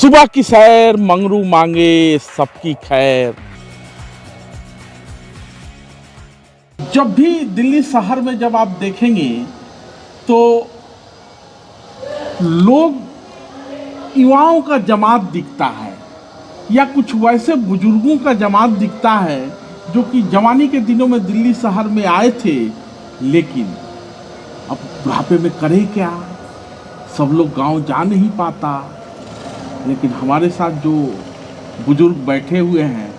सुबह की सैर मंगरू मांगे सबकी खैर। जब भी दिल्ली शहर में जब आप देखेंगे तो लोग युवाओं का जमात दिखता है या कुछ वैसे बुजुर्गों का जमात दिखता है जो कि जवानी के दिनों में दिल्ली शहर में आए थे, लेकिन अब बुढ़ापे में करे क्या, सब लोग गांव जा नहीं पाता। लेकिन हमारे साथ जो बुजुर्ग बैठे हुए हैं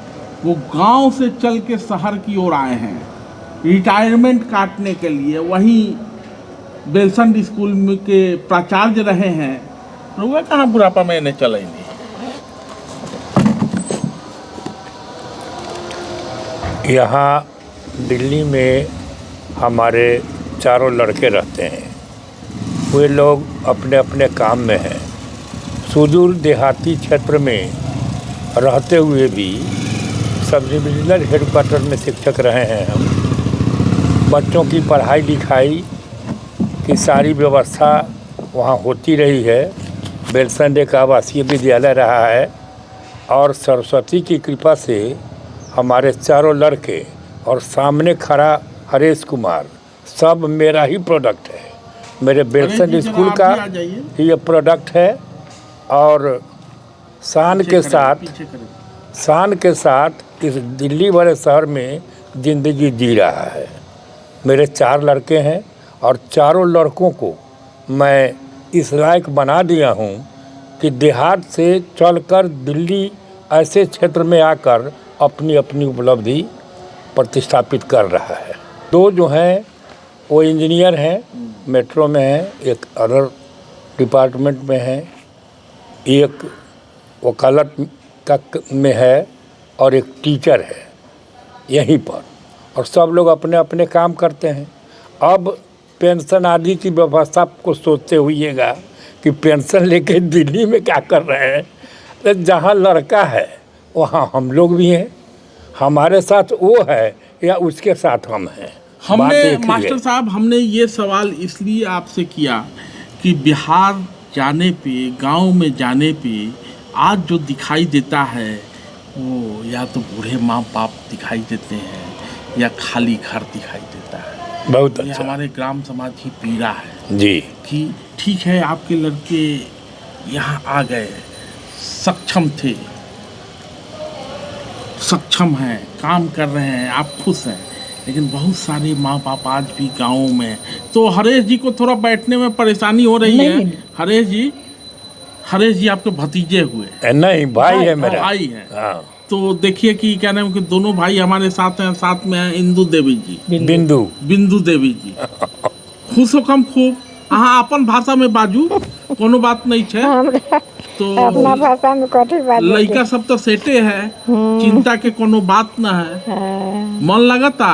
वो गांव से चल के शहर की ओर आए हैं रिटायरमेंट काटने के लिए। वहीं बेलसंड स्कूल में के प्राचार्य रहे हैं। रुआ कहाँ बुढ़ापा में इन्हें चलेंगे। यहाँ दिल्ली में हमारे चारों लड़के रहते हैं। वे लोग अपने अपने काम में हैं। सुदूर देहाती क्षेत्र में रहते हुए भी सब डिविजनल हेडक्वार्टर में शिक्षक रहे हैं हम। बच्चों की पढ़ाई लिखाई की सारी व्यवस्था वहाँ होती रही है। बेलसंड एक आवासीय विद्यालय रहा है और सरस्वती की कृपा से हमारे चारों लड़के और सामने खड़ा हरेश कुमार सब मेरा ही प्रोडक्ट है। मेरे बेलसंड स्कूल का ये प्रोडक्ट है और शान के साथ इस दिल्ली बड़े शहर में ज़िंदगी जी रहा है। मेरे 4 लड़के हैं और चारों लड़कों को मैं इस लायक बना दिया हूँ कि देहात से चलकर दिल्ली ऐसे क्षेत्र में आकर अपनी अपनी उपलब्धि प्रतिस्थापित कर रहा है। 2 जो हैं वो इंजीनियर हैं, मेट्रो में हैं, एक अदर डिपार्टमेंट में हैं, एक वकालत का में है और एक टीचर है यहीं पर। और सब लोग अपने अपने काम करते हैं। अब पेंशन आदि की व्यवस्था को सोचते हुईएगा कि पेंशन लेके दिल्ली में क्या कर रहे हैं। तो जहाँ लड़का है वहाँ हम लोग भी हैं। हमारे साथ वो है या उसके साथ हम हैं। हमने मास्टर साहब हमने ये सवाल इसलिए आपसे किया कि बिहार जाने पे, गांव में जाने पे आज जो दिखाई देता है वो या तो बूढ़े माँ बाप दिखाई देते हैं या खाली घर दिखाई देता है। बहुत ये अच्छा। हमारे ग्राम समाज की पीड़ा है जी कि ठीक है आपके लड़के यहाँ आ गए, सक्षम थे, सक्षम हैं, काम कर रहे हैं, आप खुश हैं, लेकिन बहुत सारे माँ बाप आज भी गाँव में। तो हरेश जी को थोड़ा बैठने में परेशानी हो रही है। हरेश जी आपके भतीजे हुए? नहीं, भाई है मेरा। भाई है। हाँ। तो देखिए कि क्या नाम कि दोनों भाई हमारे साथ हैं। साथ में हैं इंदू देवी जी, बिंदु देवी जी। खुश हो कम खूब अहाँ अपन भाषा में बाजू, कोनो बात नहीं है। तो अपना भाषा में कथी बात, लड़का सब तो सेटे है, चिंता के कोनो बात न है। मन लगता?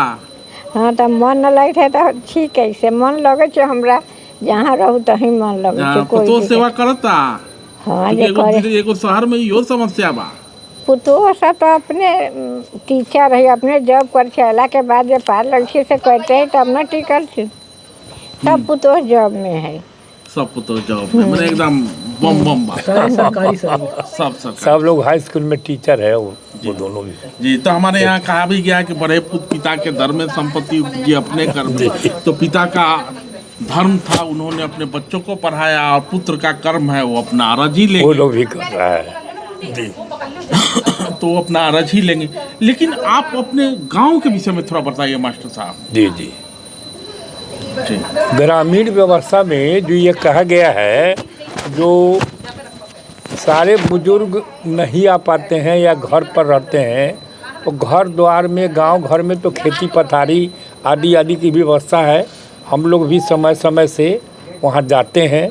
हाँ तो मन न लगे है तो ठीक है, से मन लगे छे हमरा जहाँ रहू तहीं मन लगे छे। कोई तो सेवा करता? हाँ एगो शहर में इहो समस्या बा। पुतोह सब तो अपने टीचर है, अपने जॉब कर छला के बाद जे पार लड़की से करते हैं तब न टिकल छे। सब पुतोह जॉब में है। सब पुतोह जॉब में मतलब एकदम बम बम बा। सरकारी सब लोग हाई स्कूल में टीचर है वो दोनों भी। जी, तो हमारे यहाँ कहा भी गया कि बड़े पुत्र पिता के धर्म में संपत्ति उपजी अपने कर्म। तो पिता का धर्म था, उन्होंने अपने बच्चों को पढ़ाया, और पुत्र का कर्म है वो अपना अरज ही लेंगे। वो लोग भी कर रहा है जी। तो वो अपना अरज ही लेंगे। लेकिन आप अपने गांव के विषय में थोड़ा बताइए मास्टर साहब। जी जी। ग्रामीण व्यवस्था में जो ये कहा गया है, जो सारे बुजुर्ग नहीं आ पाते हैं या घर पर रहते हैं, तो घर द्वार में गांव घर में तो खेती पथारी आदि आदि की व्यवस्था है। हम लोग भी समय समय से वहाँ जाते हैं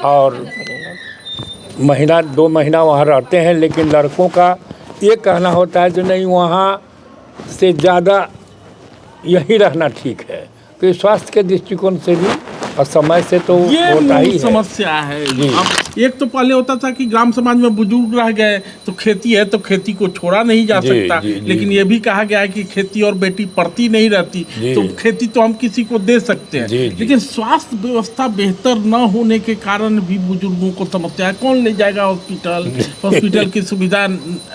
और महीना 2 महीना वहाँ रहते हैं। लेकिन लड़कों का ये कहना होता है जो नहीं, वहाँ से ज़्यादा यहीं रहना ठीक है। तो स्वास्थ्य के दृष्टिकोण से भी और समय से तो होता ही है। समस्या है। एक तो पहले होता था कि ग्राम समाज में बुजुर्ग रह गए तो खेती है तो खेती को छोड़ा नहीं जा जी, सकता, जी, जी। लेकिन ये भी कहा गया है कि खेती और बेटी पढ़ती नहीं रहती, जी। तो खेती तो हम किसी को दे सकते हैं। जी, जी। लेकिन स्वास्थ्य व्यवस्था बेहतर न होने के कारण भी बुजुर्गों को समस्या है। कौन ले जाएगा हॉस्पिटल, हॉस्पिटल की सुविधा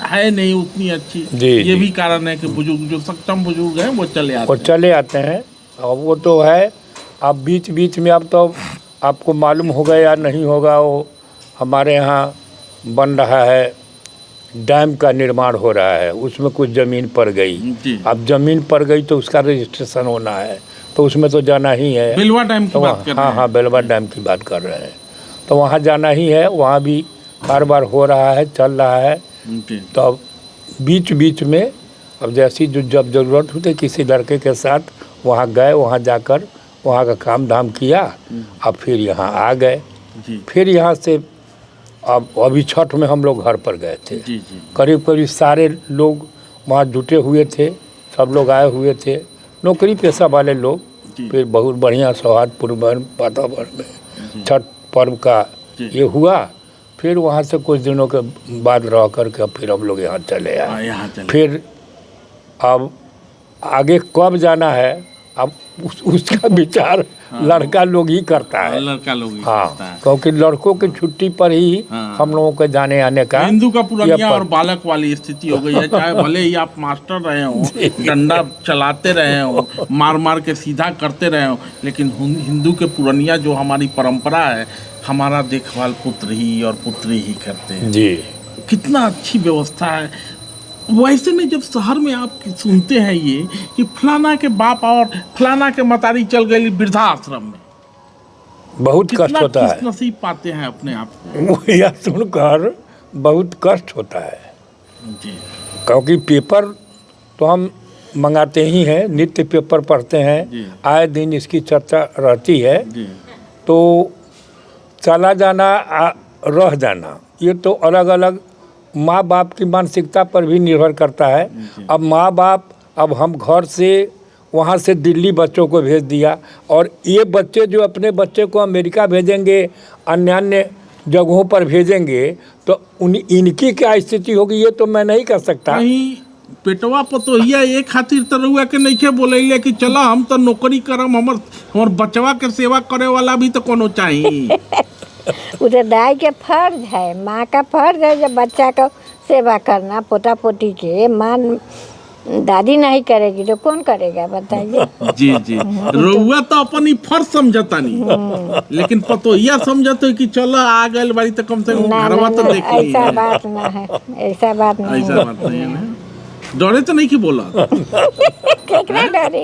है नहीं उतनी अच्छी। जी, ये जी। भी कारण है कि बुजुर्ग जो सक्षम बुजुर्ग हैं वो चले आते वो हैं। चले आते हैं। और वो तो है, अब बीच बीच में, अब तो आपको मालूम होगा या नहीं होगा, वो हमारे यहाँ बन रहा है, डैम का निर्माण हो रहा है, उसमें कुछ ज़मीन पड़ गई। जी। अब ज़मीन पड़ गई तो उसका रजिस्ट्रेशन होना है, तो उसमें तो जाना ही है। बिलवा डैम की तो बात कर रहे हाँ हैं। हाँ, बेलवा डैम की बात कर रहे हैं, तो वहाँ जाना ही है। वहाँ भी बार बार हो रहा है, चल रहा है। जी। तो अब बीच बीच में, अब जैसी जो जब ज़रूरत होती किसी लड़के के साथ वहाँ गए, वहाँ जाकर वहाँ का काम धाम किया, अब फिर यहाँ आ गए। जी फिर यहाँ से अब अभी छठ में हम लोग घर पर गए थे। जी जी करीब करीब सारे लोग वहाँ जुटे हुए थे, सब लोग आए हुए थे, नौकरी पेशा वाले लोग। जी। फिर बहुत बढ़िया सौहार्दपूर्ण वातावरण में छठ पर्व का जी। ये हुआ। फिर वहाँ से कुछ दिनों के बाद रह करके फिर हम लोग यहाँ चले आए। यहाँ चले। फिर अब आगे कब जाना है, अब उसका विचार लड़का लोग ही करता है। लड़का लोग ही करता हाँ, है। क्योंकि लड़कों की छुट्टी पर ही हाँ। हम लोगों के जाने आने का हिंदू का पुरनिया ये और बालक वाली स्थिति हो गई है। चाहे भले ही आप मास्टर रहे हो, डंडा चलाते रहे हो, मार मार के सीधा करते रहे हो, लेकिन हिंदू के पुरनिया जो हमारी परंपरा है, हमारा देखभाल पुत्र ही और पुत्री ही करते हैं। जी। कितना अच्छी व्यवस्था है। वैसे में जब शहर में आप सुनते हैं ये कि फलाना के बाप और फलाना के मतारी चल गई वृद्धाश्रम में, बहुत कष्ट कितना होता है। खुशनसीब पाते हैं अपने आप को। वो यह सुनकर बहुत कष्ट होता है, जी क्योंकि पेपर तो हम मंगाते ही हैं, नित्य पेपर पढ़ते जी। हैं, आए दिन इसकी चर्चा रहती है। जी तो चला जाना, रह जाना, ये तो अलग अलग माँ बाप की मानसिकता पर भी निर्भर करता है। अब माँ बाप, अब हम घर से वहाँ से दिल्ली बच्चों को भेज दिया, और ये बच्चे जो अपने बच्चे को अमेरिका भेजेंगे, अन्य अन्य जगहों पर भेजेंगे, तो इनकी क्या स्थिति होगी ये तो मैं नहीं कह सकता। कहीं पेटवा पतोहिया एक खातिर तरुआ के नहीं बोले कि चलो हम तो नौकरी करम, हमर बचवा के सेवा करे वाला भी तो कोनो चाहिए। उत्तरदायी के फर्ज है, माँ का फर्ज है जब बच्चा का सेवा करना। पोता पोती के माँ दादी नहीं करेगी तो कौन करेगा बताइए। जी जी, रउआ तो अपन ही फर्ज समझता नहीं, लेकिन पतोहिया समझते कि चलो आ गए बारी तो कम से कम ना घरवा तो देख ली। ऐसा बात ना है, ऐसा बात नहीं ऐसा है। बात नहीं है ना। डरे तो नहीं कि बोला केकरा डरे।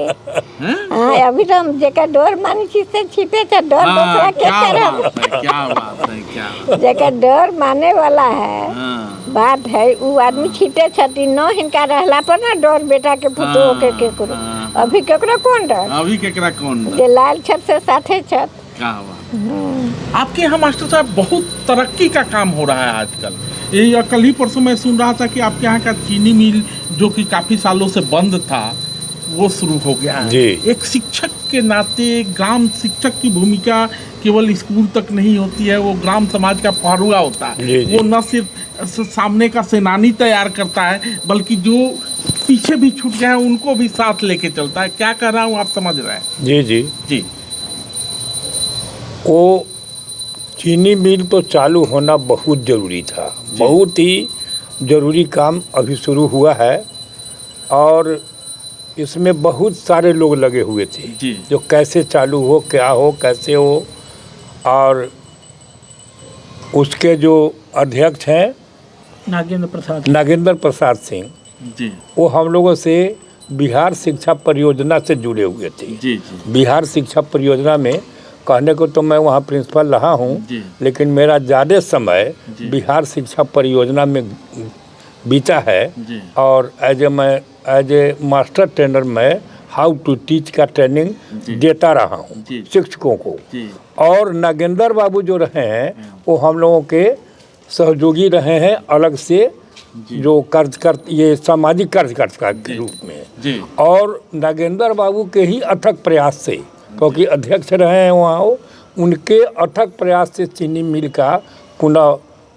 हैं? हाँ, अभी तो हम जेकर डोर मानी चीज से छिपे थे, डोर दूसरा के क्या तरफ। बात है, क्या बात है, क्या बात है। जेकर डोर माने वाला है, हाँ, बात है, उ आदमी छीटे छती न हिनका रहला पर ना डोर बेटा के पुतो के केकरो। हाँ। अभी केकरो कौन डर, अभी केकरा कौन डरे? जे लाल छत से साथे छत। क्या बात। आपके यहाँ मास्टर साहब बहुत तरक्की का काम हो रहा है आजकल। ये कल ही परसों मैं सुन रहा था कि आपके यहाँ का चीनी मिल जो कि काफी सालों से बंद था वो शुरू हो गया है। जी। एक शिक्षक के नाते ग्राम शिक्षक की भूमिका केवल स्कूल तक नहीं होती है, वो ग्राम समाज का पहरुआ होता है। जी, जी। वो न सिर्फ सामने का सेनानी तैयार करता है, बल्कि जो पीछे भी छूट गए हैं उनको भी साथ लेके चलता है। क्या कह रहा हूँ आप समझ रहे हैं? जी जी। जी वो चीनी मिल तो चालू होना बहुत ज़रूरी था, बहुत ही ज़रूरी काम अभी शुरू हुआ है, और इसमें बहुत सारे लोग लगे हुए थे जी। जो कैसे चालू हो, क्या हो, कैसे हो। और उसके जो अध्यक्ष हैं नागेंद्र प्रसाद सिंह, जी वो हम लोगों से बिहार शिक्षा परियोजना से जुड़े हुए थे। जी जी बिहार शिक्षा परियोजना में कहने को तो मैं वहाँ प्रिंसिपल रहा हूँ, जी। लेकिन मेरा ज़्यादा समय जी। बिहार शिक्षा परियोजना में बीता है। जी। और एज ए मास्टर ट्रेनर मैं हाउ टू टीच का ट्रेनिंग जी। देता रहा हूँ जी। शिक्षकों को। जी और नागेंद्र बाबू जो रहे हैं वो हम लोगों के सहयोगी रहे हैं, अलग से जो ये सामाजिक कार्यकर्ता के रूप में। जी और नागेंद्र बाबू के ही अथक प्रयास से, क्योंकि अध्यक्ष रहे हैं वहाँ, उनके अथक प्रयास से चीनी मिल का पुनः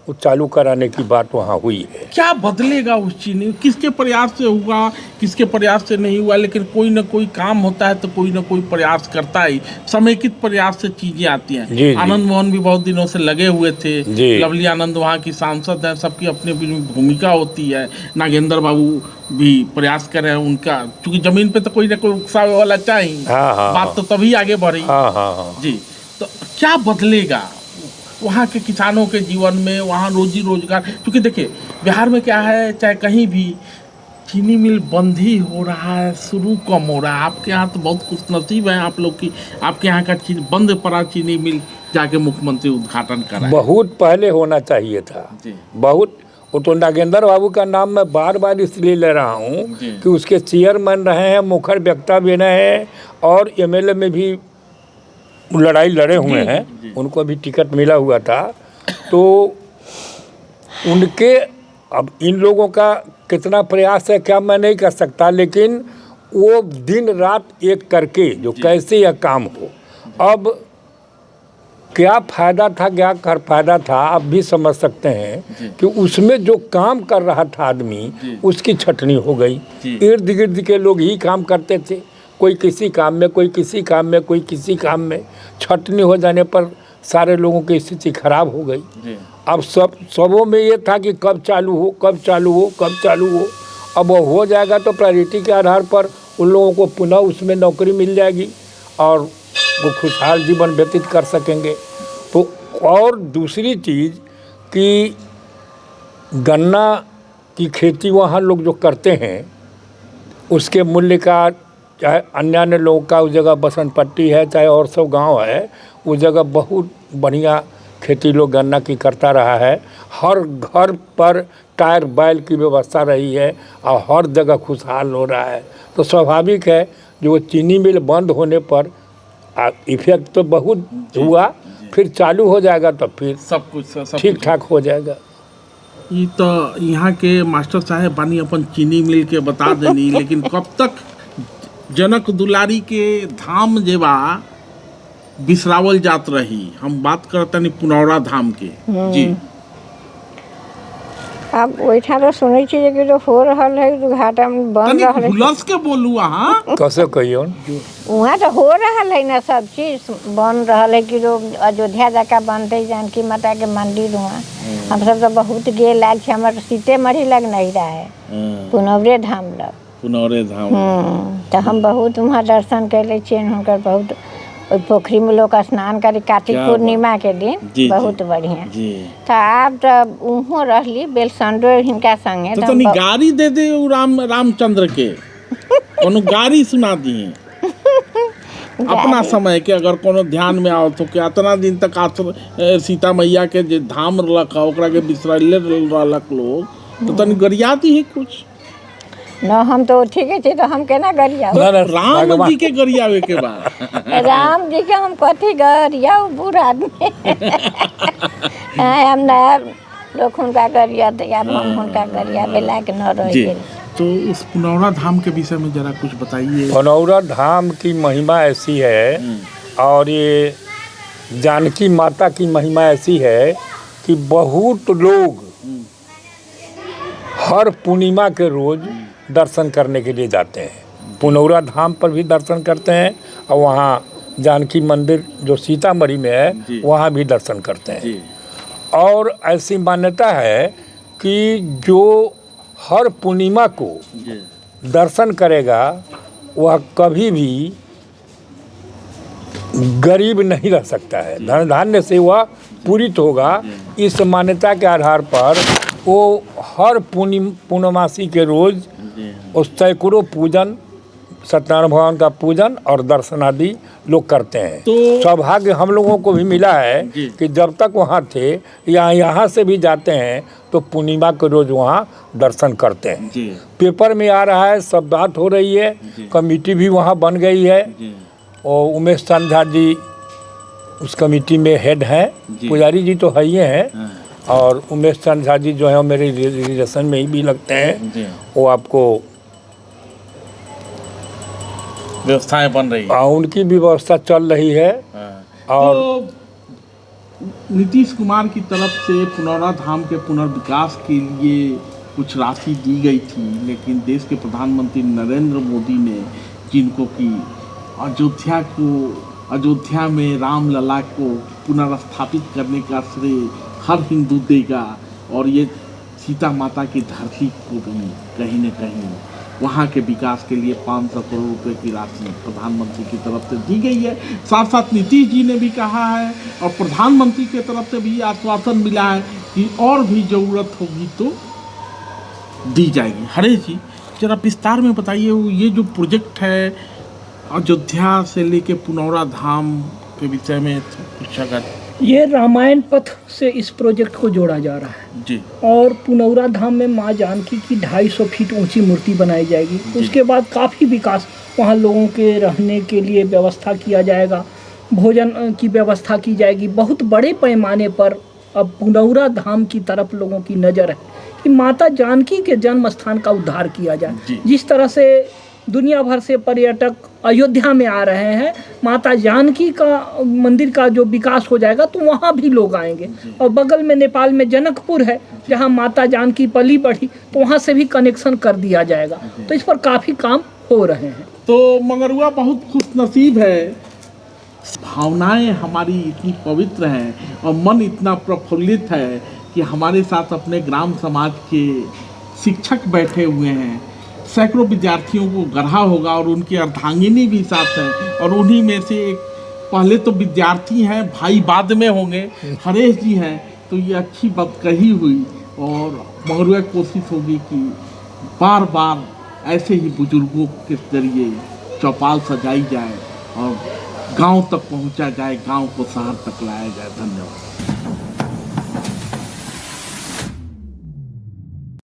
वो चालू कराने की बात वहाँ हुई है। क्या बदलेगा उस चीनी, किसके प्रयास से हुआ, किसके प्रयास से नहीं हुआ, लेकिन कोई ना कोई काम होता है तो कोई ना कोई प्रयास करता ही, समेकित प्रयास से चीजें आती हैं। जी। आनंद मोहन भी बहुत दिनों से लगे हुए थे, जी। लवली आनंद वहाँ की सांसद हैं, सबकी अपनी अपनी भूमिका होती है। नागेंद्र बाबू भी प्रयास कर रहे हैं उनका, क्योंकि जमीन पे तो कोई ना कोई उकसावे वाला चाहिए। हाँ, बात तो तभी आगे बढ़ी। हाँ। जी, तो क्या बदलेगा वहाँ के किसानों के जीवन में, वहाँ रोजी रोजगार? क्योंकि देखिए बिहार में क्या है, चाहे कहीं भी चीनी मिल बंद ही हो रहा है, शुरू कम हो रहा है। आपके यहाँ तो बहुत खुशनसीब है आप लोग की, आपके यहाँ का बंद पड़ा चीनी मिल जाके मुख्यमंत्री उद्घाटन करा। बहुत पहले होना चाहिए था जी। बहुत। वो तो नागेंद्र बाबू का नाम मैं बार बार इसलिए ले रहा हूँ कि उसके चेयरमैन रहे हैं, मुखर वक्ता भी रहे हैं और एमएलए में भी लड़ाई लड़े हुए हैं। उनको भी टिकट मिला हुआ था। तो उनके, अब इन लोगों का कितना प्रयास है क्या मैं नहीं कर सकता, लेकिन वो दिन रात एक करके जो कैसे यह काम हो, अब क्या फ़ायदा था, क्या कर फायदा था आप भी समझ सकते हैं कि उसमें जो काम कर रहा था आदमी उसकी छटनी हो गई। इर्द गिर्द के लोग ही काम करते थे, कोई किसी काम में, कोई किसी काम में, कोई किसी काम में। छटनी हो जाने पर सारे लोगों की स्थिति खराब हो गई। अब सबों में ये था कि कब चालू हो, कब चालू हो, कब चालू हो। अब वो हो जाएगा तो प्रायोरिटी के आधार पर उन लोगों को पुनः उसमें नौकरी मिल जाएगी और वो खुशहाल जीवन व्यतीत कर सकेंगे। तो और दूसरी चीज़ कि गन्ना की खेती वहाँ लोग जो करते हैं उसके मूल्य का, चाहे अन्य लोगों का उस जगह बसंत पट्टी है, चाहे और सब गांव है, उस जगह बहुत बढ़िया खेती लोग गन्ना की करता रहा है। हर घर पर टायर बैल की व्यवस्था रही है और हर जगह खुशहाल हो रहा है। तो स्वाभाविक है जो वो चीनी मिल बंद होने पर इफेक्ट तो बहुत हुआ, फिर चालू हो जाएगा तो फिर सब कुछ ठीक ठाक हो जाएगा। ये तो यहाँ के मास्टर साहब बानी अपन चीनी मिल के बता देनी, लेकिन कब तक जनक दुलारी के धाम जेबा बिसरावल जात रही? हम बात करते नहीं पुनौरा धाम के। जी, अब वैठा तो सुनै छी कि जो हो रहल है उद्घाटन बन रहल है, हुलस के बोलू अहाँ कैसे कहियो वहाँ तो हो रहल है ना, सब चीज बन रहल है कि जो अयोध्या जाकर बनते जानकी माता के मंदिर हुआ। हम सब तो बहुत गेल आयल छी, हमारे सीतेमढ़ी लग नहीं रहा है, पुनौरे धाम लग। पुनौरे धाम तो हम बहुत वहाँ दर्शन कैले छियनि हुनकर। बहुत ओहि पोखरी में लोग स्नान करे कार्तिक पूर्णिमा के दिन। जी, बहुत बढ़िया। जी। तो आप तो उहो रहली बेलसंडो हिनका संगे तो तनी गाड़ी दे दे उ रामचंद्र के कोनो गाड़ी सुना दिए अपना समय के, अगर कोनो ध्यान में आओ तो क्या इतना दिन तक सीता मैया के जे धाम रखा ओकरा के बिसरले रहलक लोग, तो तनी गरिया दी है कुछ न। हम तो ठीक है, तो हम केना गरिया? राम जी के गरियावे के बाद राम जी के हम कथी गरिया? बूढ़ आदमी हम नया लोग हुनका गरिया, तो यार हम हुनका गरिया बेला के न रह गेल। तो उस पुनौरा धाम के विषय में जरा कुछ बताइए। पुनौरा धाम की महिमा ऐसी है और ये जानकी माता की महिमा ऐसी है कि बहुत लोग हर पूर्णिमा के रोज दर्शन करने के लिए जाते हैं। पुनौरा धाम पर भी दर्शन करते हैं और वहाँ जानकी मंदिर जो सीतामढ़ी में है वहाँ भी दर्शन करते हैं। और ऐसी मान्यता है कि जो हर पूर्णिमा को दर्शन करेगा वह कभी भी गरीब नहीं रह सकता है, धन धान्य से वह पूरित होगा। इस मान्यता के आधार पर वो हर पूर्णमासी के रोज उस सैकड़ों पूजन, सत्यनारायण भगवान का पूजन और दर्शन आदि लोग करते हैं। तो सौभाग्य हम लोगों को भी मिला है कि जब तक वहाँ थे या यहाँ से भी जाते हैं तो पूर्णिमा के रोज वहाँ दर्शन करते हैं। पेपर में आ रहा है, सब बात हो रही है, कमेटी भी वहाँ बन गई है और उमेश चंद झा जी उस कमेटी में हेड हैं। पुजारी जी तो है ही हैं और उमेश चंद झा जी जो है मेरे रिलेशन में ही भी लगते हैं। वो आपको व्यवस्थाएं बन रही है, उनकी व्यवस्था चल रही है। और तो नीतीश कुमार की तरफ से पुनौरा धाम के पुनर्विकास के लिए कुछ राशि दी गई थी, लेकिन देश के प्रधानमंत्री नरेंद्र मोदी ने जिनको कि अयोध्या में रामलला को पुनर्स्थापित करने का श्रेय हर हिंदू देगा, और ये सीता माता की धरती को भी कहीं न कहीं वहाँ के विकास के लिए 500 करोड़ रुपए की राशि प्रधानमंत्री की तरफ से दी गई है। साथ साथ नीतीश जी ने भी कहा है और प्रधानमंत्री की तरफ से भी आश्वासन मिला है कि और भी ज़रूरत होगी तो दी जाएगी। हरेश जी, जरा विस्तार में बताइए, ये जो प्रोजेक्ट है अयोध्या से लेके पुनौरा धाम के विषय में कुछ अगर। ये रामायण पथ से इस प्रोजेक्ट को जोड़ा जा रहा है जी। और पुनौरा धाम में माँ जानकी की 250 फीट ऊंची मूर्ति बनाई जाएगी। उसके बाद काफ़ी विकास, वहाँ लोगों के रहने के लिए व्यवस्था किया जाएगा, भोजन की व्यवस्था की जाएगी। बहुत बड़े पैमाने पर अब पुनौरा धाम की तरफ लोगों की नज़र है कि माता जानकी के जन्म स्थान का उद्धार किया जाए। जिस तरह से दुनिया भर से पर्यटक अयोध्या में आ रहे हैं, माता जानकी का मंदिर का जो विकास हो जाएगा तो वहाँ भी लोग आएंगे। और बगल में नेपाल में जनकपुर है जहाँ माता जानकी पली बढ़ी, तो वहाँ से भी कनेक्शन कर दिया जाएगा। तो इस पर काफ़ी काम हो रहे हैं। तो मंगरुआ बहुत खुशनसीब है, भावनाएं हमारी इतनी पवित्र हैं और मन इतना प्रफुल्लित है कि हमारे साथ अपने ग्राम समाज के शिक्षक बैठे हुए हैं। सैकड़ों विद्यार्थियों को गढ़ा होगा और उनकी अर्धांगिनी भी साथ है, और उन्हीं में से एक पहले तो विद्यार्थी हैं, भाई बाद में होंगे, हरेश जी हैं। तो ये अच्छी बात कही हुई, और मंगरुआ कोशिश होगी कि बार बार ऐसे ही बुजुर्गों के जरिए चौपाल सजाई जाए और गांव तक पहुंचा जाए, गांव को शहर तक लाया जाए। धन्यवाद।